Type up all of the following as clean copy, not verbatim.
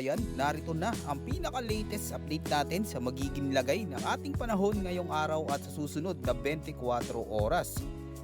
Ayan, narito na ang pinaka-latest update natin sa magiging lagay ng ating panahon ngayong araw at sa susunod na 24 oras.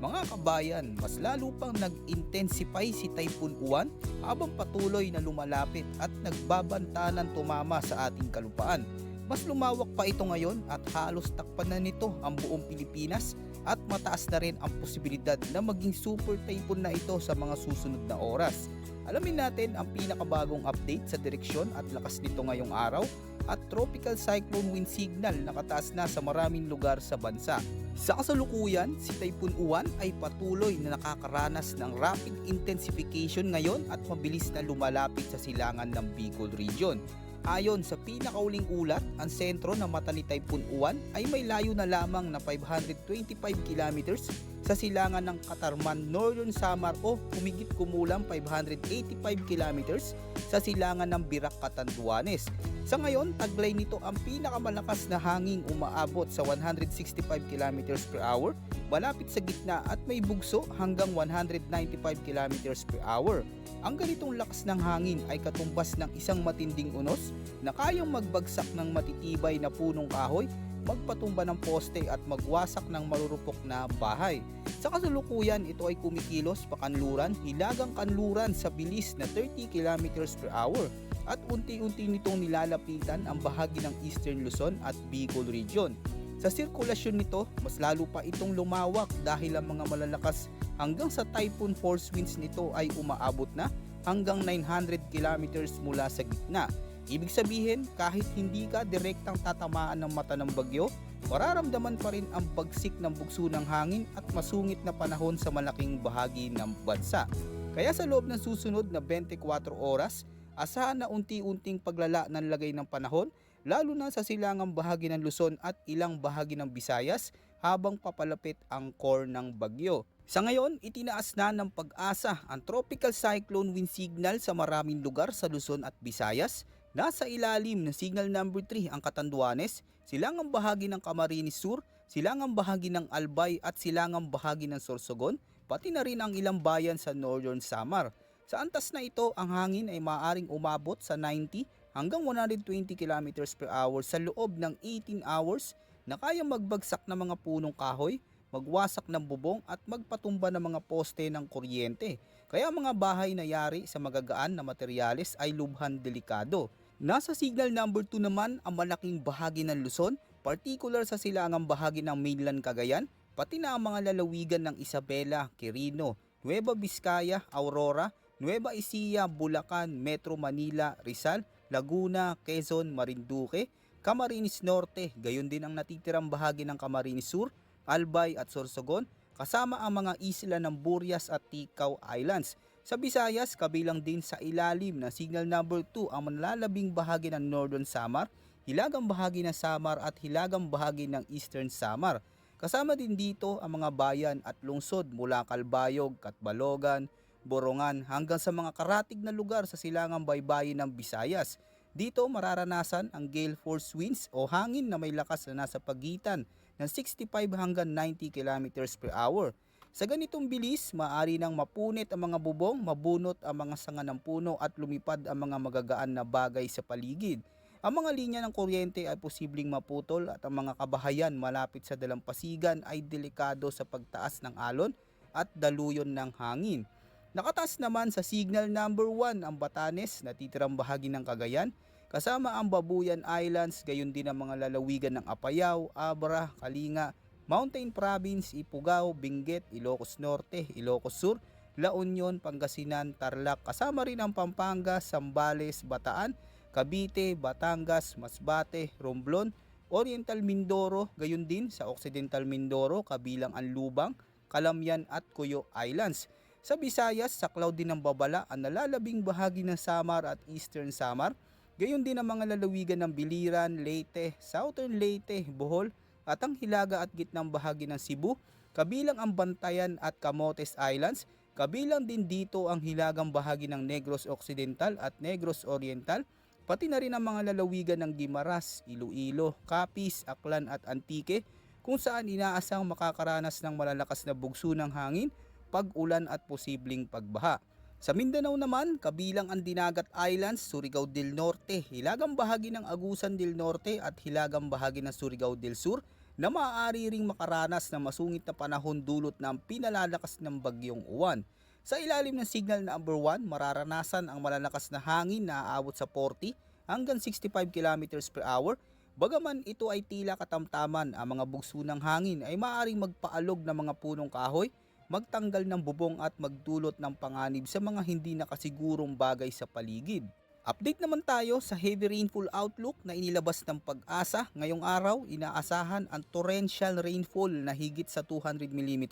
Mga kabayan, mas lalo pang nag-intensify si Typhoon Uwan habang patuloy na lumalapit at nagbabanta ng tumama sa ating kalupaan. Mas lumawak pa ito ngayon at halos takpan na nito ang buong Pilipinas at mataas na rin ang posibilidad na maging super typhoon na ito sa mga susunod na oras. Alamin natin ang pinakabagong update sa direksyon at lakas nito ngayong araw at tropical cyclone wind signal nakataas na sa maraming lugar sa bansa. Sa kasalukuyan, si Typhoon Uwan ay patuloy na nakakaranas ng rapid intensification ngayon at mabilis na lumalapit sa silangan ng Bicol Region. Ayon sa pinakauling ulat, ang sentro ng mata ni Typhoon Uwan ay may layo na lamang na 525 kilometers sa silangan ng Katarman, Northern Samar o humigit kumulang 585 kilometers sa silangan ng Birac, Catanduanes. Sa ngayon, taglay nito ang pinakamalakas na hanging umaabot sa 165 kilometers per hour, malapit sa gitna at may bugso hanggang 195 kilometers per hour. Ang ganitong lakas ng hangin ay katumbas ng isang matinding unos na kayang magbagsak ng matitibay na punong kahoy, magpatumba ng poste at magwasak ng marurupok na bahay. Sa kasalukuyan, ito ay kumikilos pakanluran, hilagang kanluran sa bilis na 30 kilometers per hour at unti-unti nitong nilalapitan ang bahagi ng Eastern Luzon at Bicol Region. Sa sirkulasyon nito, mas lalo pa itong lumawak dahil ang mga malalakas hanggang sa typhoon force winds nito ay umaabot na hanggang 900 kilometers mula sa gitna. Ibig sabihin, kahit hindi ka direktang tatamaan ng mata ng bagyo, mararamdaman pa rin ang bagsik ng bugso ng hangin at masungit na panahon sa malaking bahagi ng bansa. Kaya sa loob ng susunod na 24 oras, asahan na unti-unting paglala ng lagay ng panahon, lalo na sa silangang bahagi ng Luzon at ilang bahagi ng Visayas habang papalapit ang core ng bagyo. Sa ngayon, itinaas na ng Pag-asa ang tropical cyclone wind signal sa maraming lugar sa Luzon at Visayas. Nasa ilalim ng signal number 3 ang Catanduanes, silangang bahagi ng Camarines Sur, silangang bahagi ng Albay at silangang bahagi ng Sorsogon, pati na rin ang ilang bayan sa Northern Samar. Sa antas na ito, ang hangin ay maaaring umabot sa 90 hanggang 120 kilometers per hour sa loob ng 18 hours na kayang magbagsak ng mga punong kahoy, magwasak ng bubong at magpatumba ng mga poste ng kuryente. Kaya mga bahay na yari sa magagaan na materyales ay lubhan delikado. Nasa signal number 2 naman ang malaking bahagi ng Luzon, particular sa silangang bahagi ng mainland Cagayan, pati na ang mga lalawigan ng Isabela, Quirino, Nueva Vizcaya, Aurora, Nueva Ecija, Bulacan, Metro Manila, Rizal, Laguna, Quezon, Marinduque, Camarines Norte, gayon din ang natitirang bahagi ng Camarines Sur, Albay at Sorsogon, kasama ang mga isla ng Burias at Ticao Islands. Sa Visayas, kabilang din sa ilalim na signal number 2 ang malalabing bahagi ng Northern Samar, hilagang bahagi ng Samar at hilagang bahagi ng Eastern Samar. Kasama din dito ang mga bayan at lungsod mula Calbayog, Catbalogan, Borongan hanggang sa mga karatig na lugar sa silangang baybayin ng Visayas. Dito mararanasan ang gale force winds o hangin na may lakas na nasa pagitan ng 65 hanggang 90 kilometers per hour. Sa ganitong bilis, maaari nang mapunit ang mga bubong, mabunot ang mga sanga ng puno at lumipad ang mga magagaan na bagay sa paligid. Ang mga linya ng kuryente ay posibleng maputol at ang mga kabahayan malapit sa dalampasigan ay delikado sa pagtaas ng alon at daluyon ng hangin. Nakataas naman sa signal number 1 ang Batanes, natitirang bahagi ng Cagayan, kasama ang Babuyan Islands, gayon din ang mga lalawigan ng Apayao, Abra, Kalinga, Mountain Province, Ifugao, Benguet, Ilocos Norte, Ilocos Sur, La Union, Pangasinan, Tarlac, kasama rin ang Pampanga, Zambales, Bataan, Cavite, Batangas, Masbate, Romblon, Oriental Mindoro, gayon din sa Occidental Mindoro, kabilang ang Lubang, Calamian at Cuyo Islands. Sa Visayas, saklaw din ng babala ang nalalabing bahagi ng Samar at Eastern Samar, gayon din ang mga lalawigan ng Biliran, Leyte, Southern Leyte, Bohol, at ang hilaga at gitnang bahagi ng Cebu, kabilang ang Bantayan at Camotes Islands, kabilang din dito ang hilagang bahagi ng Negros Occidental at Negros Oriental, pati na rin ang mga lalawigan ng Guimaras, Iloilo, Capiz, Aklan at Antique, kung saan inaasang makakaranas ng malalakas na bugso ng hangin, pag-ulan at posibleng pagbaha. Sa Mindanao naman, kabilang ang Dinagat Islands, Surigao del Norte, hilagang bahagi ng Agusan del Norte at hilagang bahagi ng Surigao del Sur na maaari ring makaranas ng masungit na panahon dulot ng pinalalakas ng bagyong Uwan. Sa ilalim ng signal na number 1, mararanasan ang malalakas na hangin na aabot sa 40 hanggang 65 kilometers per hour. Bagaman ito ay tila katamtaman, ang mga bugso ng hangin ay maaaring magpaalog ng mga punong kahoy, magtanggal ng bubong at magdulot ng panganib sa mga hindi nakasigurong bagay sa paligid. Update naman tayo sa heavy rainfall outlook na inilabas ng Pag-asa. Ngayong araw, inaasahan ang torrential rainfall na higit sa 200 mm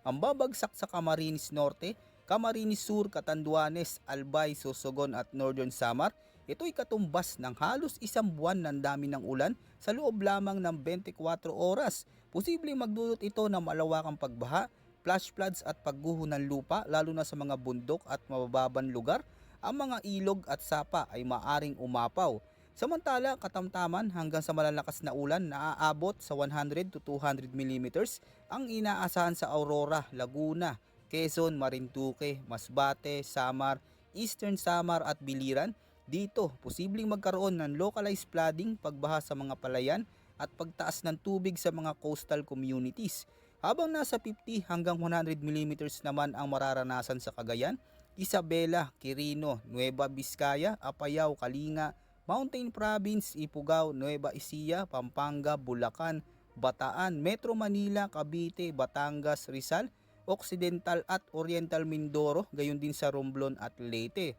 ang babagsak sa Camarines Norte, Camarines Sur, Catanduanes, Albay, Sorsogon at Northern Samar. Ito'y katumbas ng halos isang buwan ng dami ng ulan sa loob lamang ng 24 oras. Posibleng magdulot ito ng malawakang pagbaha, flash floods at pagguho ng lupa lalo na sa mga bundok at mabababang lugar. Ang mga ilog at sapa ay maaring umapaw. Samantala, katamtaman hanggang sa malalakas na ulan na aabot sa 100 to 200 mm ang inaasahan sa Aurora, Laguna, Quezon, Marinduque, Masbate, Samar, Eastern Samar at Biliran. Dito, posibleng magkaroon ng localized flooding, pagbaha sa mga palayan at pagtaas ng tubig sa mga coastal communities. Habang nasa 50 hanggang 100 mm naman ang mararanasan sa Cagayan, Isabela, Quirino, Nueva Vizcaya, Apayao, Kalinga, Mountain Province, Ifugao, Nueva Ecija, Pampanga, Bulacan, Bataan, Metro Manila, Cavite, Batangas, Rizal, Occidental at Oriental Mindoro, gayon din sa Romblon at Leyte.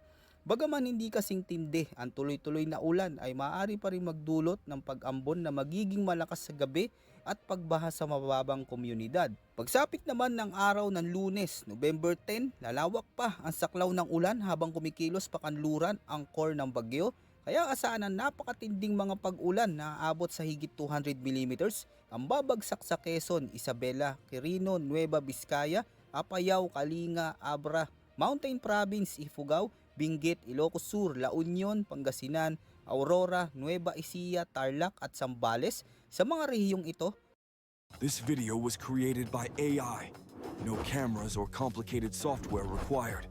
Bagaman hindi kasing tindi, ang tuloy-tuloy na ulan ay maaari pa rin magdulot ng pag-ambon na magiging malakas sa gabi at pagbaha sa mababang komunidad. Pagsapit naman ng araw ng Lunes, November 10, lalawak pa ang saklaw ng ulan habang kumikilos pakanluran ang core ng bagyo. Kaya asahan ang napakatinding mga pag-ulan na aabot sa higit 200 mm ang babagsak sa Quezon, Isabela, Quirino, Nueva Vizcaya, Apayao, Kalinga, Abra, Mountain Province, Ifugao, Benguet, Ilocos Sur, La Union, Pangasinan, Aurora, Nueva Ecija, Tarlac at Zambales. Sa mga rehiyong ito, This video was created by AI. No cameras or complicated software required.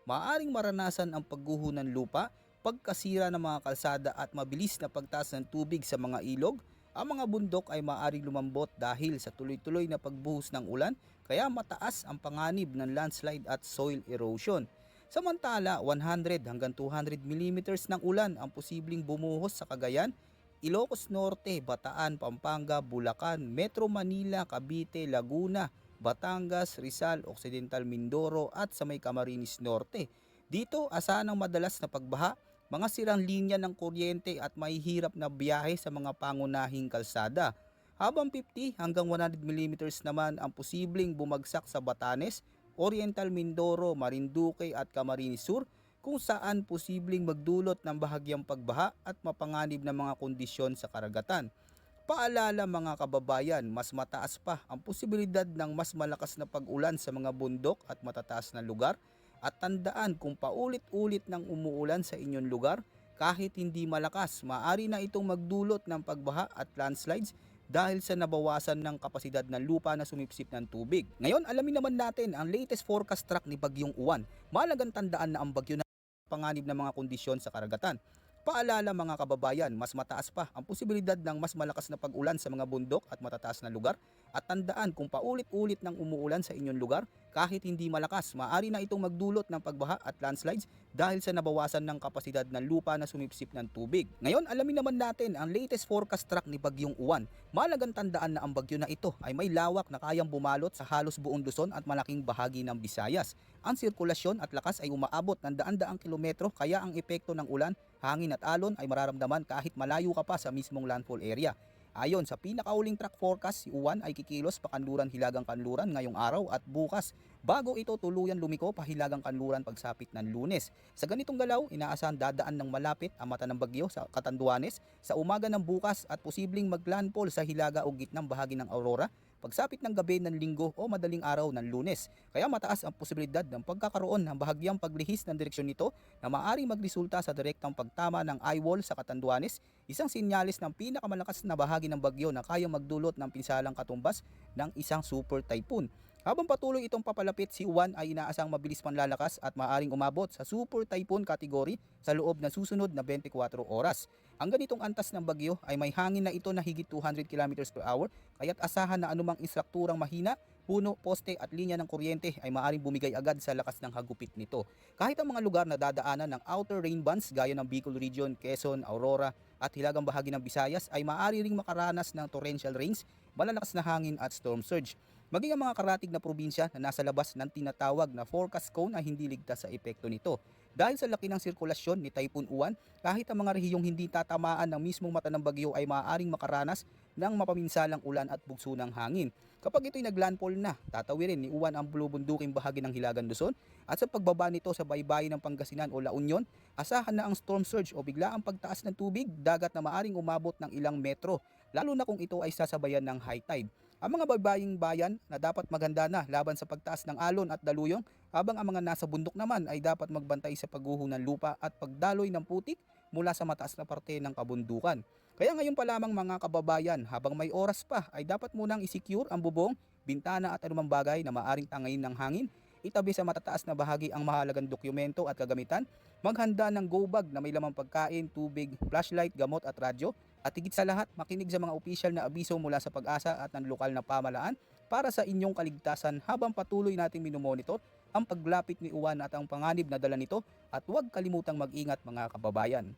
maaaring maranasan ang pagguho ng lupa, pagkasira ng mga kalsada at mabilis na pagtaas ng tubig sa mga ilog. Ang mga bundok ay maaaring lumambot dahil sa tuloy-tuloy na pagbuhos ng ulan, kaya mataas ang panganib ng landslide at soil erosion. Samantala, 100 hanggang 200 mm ng ulan ang posibleng bumuhos sa Cagayan, Ilocos Norte, Bataan, Pampanga, Bulacan, Metro Manila, Cavite, Laguna, Batangas, Rizal, Occidental Mindoro at sa may Camarines Norte. Dito, asahan ang madalas na pagbaha, mga sirang linya ng kuryente at mahihirap na biyahe sa mga pangunahing kalsada. Habang 50 hanggang 100 mm naman ang posibleng bumagsak sa Batanes, Oriental Mindoro, Marinduque at Camarines Sur, kung saan posibleng magdulot ng bahagyang pagbaha at mapanganib na mga kondisyon sa karagatan. Paalala mga kababayan, mas mataas pa ang posibilidad ng mas malakas na pag-ulan sa mga bundok at matataas na lugar, at tandaan kung paulit-ulit nang umuulan sa inyong lugar, kahit hindi malakas, maaari na itong magdulot ng pagbaha at landslides dahil sa nabawasan ng kapasidad ng lupa na sumipsip ng tubig. Ngayon, alamin naman natin ang latest forecast track ni Bagyong Uwan. Mahalagang tandaan na ang bagyo na panganib ng mga kondisyon sa karagatan. Paalala mga kababayan, mas mataas pa ang posibilidad ng mas malakas na pag-ulan sa mga bundok at matataas na lugar, at tandaan kung paulit-ulit nang umuulan sa inyong lugar, kahit hindi malakas, maaari na itong magdulot ng pagbaha at landslides dahil sa nabawasan ng kapasidad ng lupa na sumipsip ng tubig. Ngayon, alamin naman natin ang latest forecast track ni Bagyong Uwan. Mahalagang tandaan na ang bagyo na ito ay may lawak na kayang bumalot sa halos buong Luzon at malaking bahagi ng Visayas. Ang sirkulasyon at lakas ay umaabot ng daan-daang kilometro, kaya ang epekto ng ulan, hangin at alon ay mararamdaman kahit malayo ka pa sa mismong landfall area. Ayon sa pinakauling track forecast, si Uwan ay kikilos pa Kanluran-Hilagang Kanluran ngayong araw at bukas, bago ito tuluyan lumiko pa Hilagang Kanluran pagsapit ng Lunes. Sa ganitong galaw, inaasahan dadaan ng malapit ang mata ng bagyo sa Catanduanes sa umaga ng bukas at posibleng maglandfall sa hilaga o gitnang bahagi ng Aurora pagsapit ng gabi ng Linggo o madaling araw ng Lunes. Kaya mataas ang posibilidad ng pagkakaroon ng bahagyang paglihis ng direksyon nito na maaaring magresulta sa direktang pagtama ng eye wall sa Catanduanes, isang sinyalis ng pinakamalakas na bahagi ng bagyo na kayang magdulot ng pinsalang katumbas ng isang super typhoon. Habang patuloy itong papalapit, si Juan ay inaasang mabilis panlalakas at maaaring umabot sa super typhoon category sa loob ng susunod na 24 oras. Ang ganitong antas ng bagyo ay may hangin na ito na higit 200 kilometers per hour, kaya't asahan na anumang istrukturang mahina, puno, poste at linya ng kuryente ay maaaring bumigay agad sa lakas ng hagupit nito. Kahit ang mga lugar na dadaanan ng outer rain bands gaya ng Bicol Region, Quezon, Aurora at hilagang bahagi ng Visayas ay maaari ring makaranas ng torrential rains, malalakas na hangin at storm surge. Maging ang mga karatig na probinsya na nasa labas ng tinatawag na forecast cone ay hindi ligtas sa epekto nito. Dahil sa laki ng sirkulasyon ni Typhoon Uwan, kahit ang mga rehiyong hindi tatamaan ng mismong mata ng bagyo ay maaaring makaranas ng mapaminsalang ulan at bugso ng hangin. Kapag ito'y naglandfall na, tatawirin ni Uwan ang bulubunduking bahagi ng Hilagan Luzon at sa pagbaba nito sa baybayin ng Pangasinan o La Union, asahan na ang storm surge o biglaang pagtaas ng tubig, dagat na maaring umabot ng ilang metro, lalo na kung ito ay sasabayan ng high tide. Ang mga baybaying bayan na dapat maghanda na laban sa pagtaas ng alon at daluyong, habang ang mga nasa bundok naman ay dapat magbantay sa pagguho ng lupa at pagdaloy ng putik mula sa mataas na parte ng kabundukan. Kaya ngayon pa lamang mga kababayan, habang may oras pa ay dapat munang isecure ang bubong, bintana at anumang bagay na maaring tangayin ng hangin, itabi sa matataas na bahagi ang mahalagang dokumento at kagamitan, maghanda ng go bag na may lamang pagkain, tubig, flashlight, gamot at radyo, at higit sa lahat makinig sa mga opisyal na abiso mula sa Pag-asa at ng lokal na pamahalaan para sa inyong kaligtasan habang patuloy nating minomonitor ang paglapit ni Uwan at ang panganib na dala nito, at huwag kalimutang mag-ingat mga kababayan.